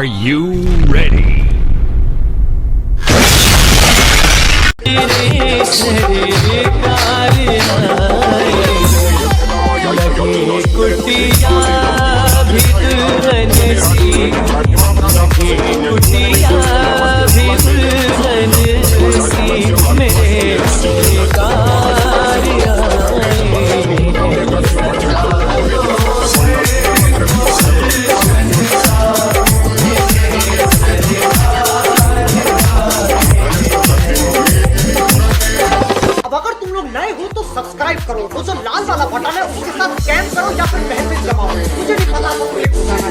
Are you ready? Subscribe करो, वो जो लाल वाला बटन है उसके साथ स्कैम करो या फिर मैसेज जमाओ। मुझे नहीं पता आपको एक बताना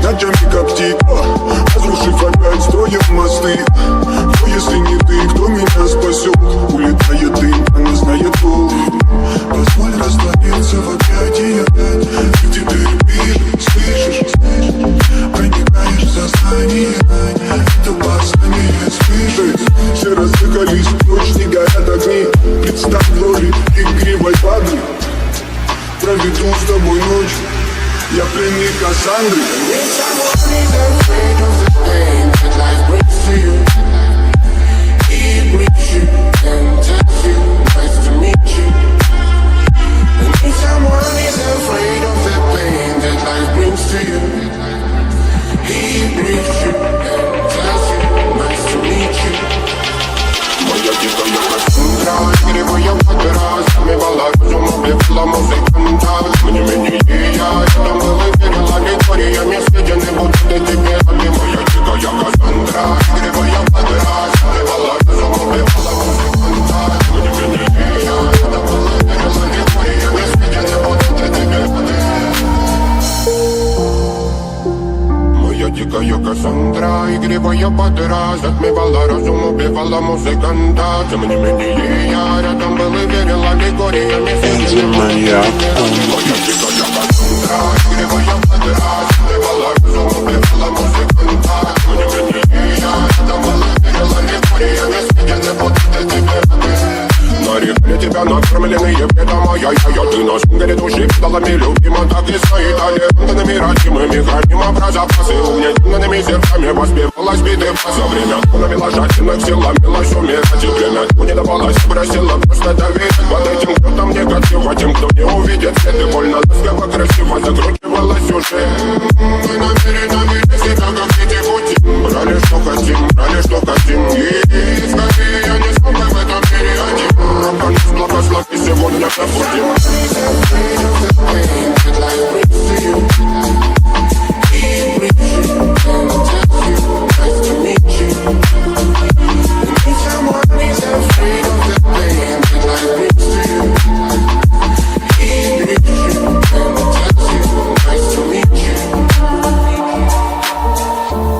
ночами коптит, разрушив опять строим мосты. Но если не ты, кто меня спасет? Улетает дым, она знает пол. Позволь раствориться в объятиях, и в тебе любишь, слышишь? Проникаешь в сознание, это опасное спишь. Все разыгрались, ночь не горят огни. Представь в роли игривой воды. Проведу с тобой ночь. Я пленник Кассандры. Кассандра, игривая подра, затмевала разум, убивала музыканта. Тем не менее я рядом был и верил аллегориями. Моя дикая Кассандра, игривая подра, затмевала разум, убивала музыканта. Тем не менее я рядом был и верил аллегориями. Съедены будут тебе. Нарекли тебя накормленные предома. Я ты наш горе души педалами любима. Так и стоит талентными родимыми. Храним образа фразы угнетенными сердцами. Воспевалась биты за время. Навела жадных сил, ломилась умирать. И время не давалось, просила просто доверять. Под этим кто-то мне негатива, тем, кто не увидит свет. И больно ласково, красиво закручивалась уже. Мы намерены вести так, как эти пути. Брали, что хотим. И скорее я не смог в этом мире один. Благослови сегодня забудем.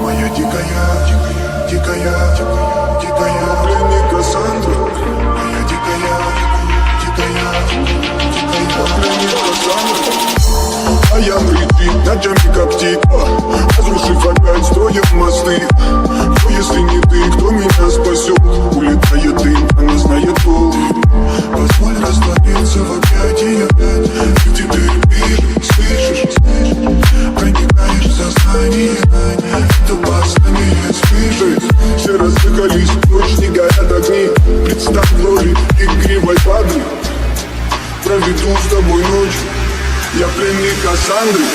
Моя дикая пленник Кассандра. Моя дикая пленник Кассандра. А я прийти, ночами коптит, разрушив опять строим мосты. Но если не ты, кто меня спасет? Улетает дым, она знает пол. Позволь раствориться в объятиях, и в тебе любишь, слышишь? Проникаешь в сознание, это опасное спишь. Все разыгрались, ночь не горят огни. Представь в роли игривой воды. Проведу с тобой ночь. Я пленник Кассандры.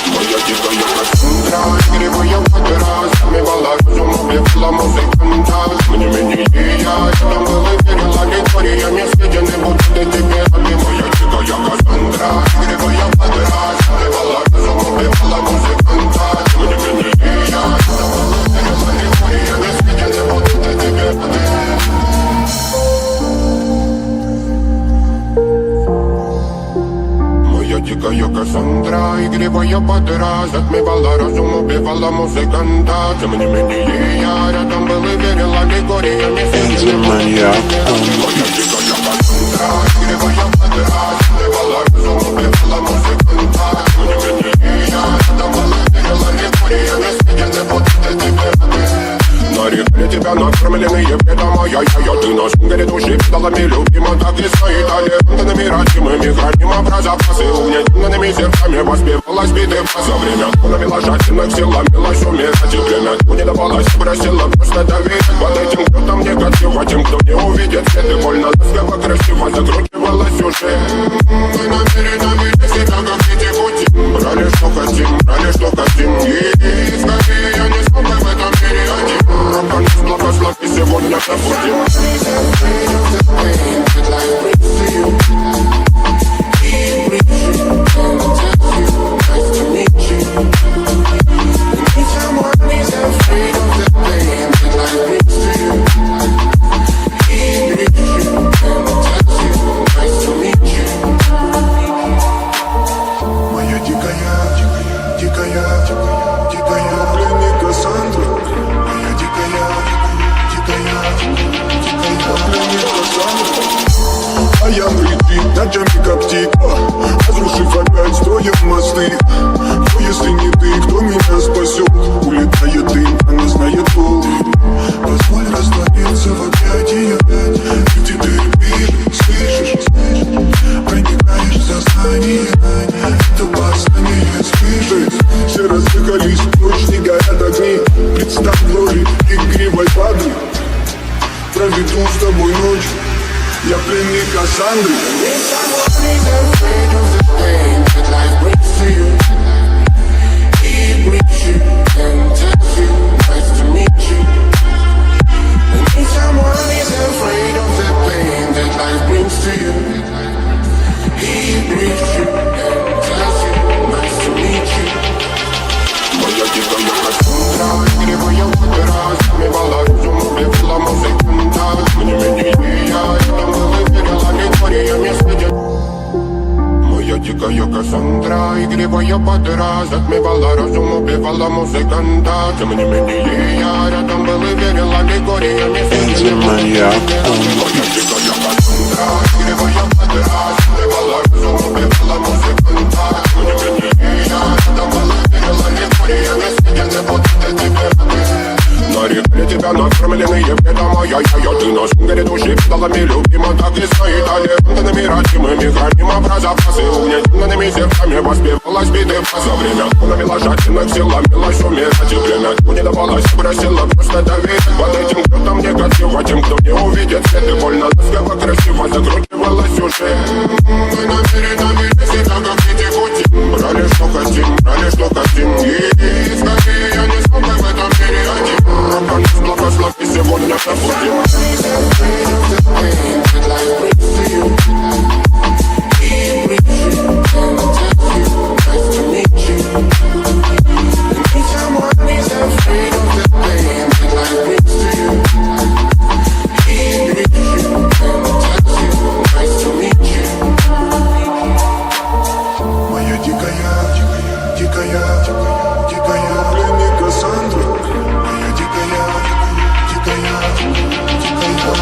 Моя дикая Кассандра, игривая подра, затмевала разум, убивала музыканта. Тем не менее я рядом был и верил аллегориями. Съедены будут тебе, моя дикая Кассандра. Кассандра, игривая подра, затмевала разум, убивала музыканта. Тем не менее я рядом был и верил аллегориями. Маньяк. Моя дикая Кассандра, игривая подра, затмевала разум, убивала музыканта. Тем не менее я рядом был и верил аллегориями. Сидели вот эти пираты. Нарекли тебя накормленные предома, я-я-я. Ты на шунгере души педалами любима, так и стоит талентами родимыми. Храним образопасы угнетенными сердцами. Воспевалась биты за время. Навела жадных сил, ломилась умирать. И время не давалось, просила просто доверять. Под этим кто-то негатив, а тем, кто не увидит свет. И больно ласково, красиво закручивалась уже. Мы намерены выйти себя, как дети пути. Брали, что хотим, брали, что хотим. И скорее я не смог в этом мире один. Благослови сегодня забудем. Моя дикая пленник Кассандра. Моя дикая пленник Кассандра. А я припит, ночами коптит, разрушив опять строим мосты. Но если не ты, кто меня спасет? Улетает дым, она знает пол. Позволь раствориться в объятиях. Где ты пишешь, слышишь? Проникаешь в сознание. Это восстание спишет. Все разыгрались, ночь не горят огни. Представь в роли игривой воды. Проведу с тобой ночь. Я пленник Кассандры. Моя дикая Кассандра, игривая подра, затмевала разум, убивала музыканта. Тем не менее я рядом был и верил аллегориями. Моя дикая Кассандра, игривая подра, затмевала разум, убивала музыканта. Тем не менее я рядом был и верил аллегориями. Маньяк. Моя дикая Кассандра, игривая подра, затмевала разум, убивала музыканта. Тем не менее я рядом был и верил аллегориями. Сидели вот эти пираты. Нарекли тебя накормленные предома, я-я-я. Ты на шунгере души педалами любима, так и стоит талентами родимыми. Храним образопасы угнетенными сердцами. Воспевалась биты за время. Навела жадных сил, ломилась умирать. И время не давалось, просила просто доверять. Под этим кто-то негатив, а тем, кто не увидит свет. И больно ласково, красиво закручивалась уже. Мы намерены выйти себя, как дети пути. Брали, что хотим, брали, что хотим. И скорее я не смог в этом мире один. Благослови сегодня забудем. Моя дикая пленник Кассандра. Моя дикая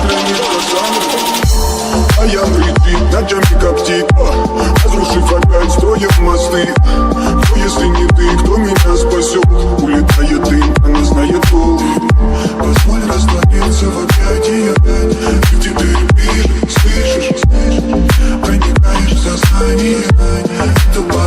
пленник Кассандра. А я припит, ночами коптит, разрушив опять строим мосты.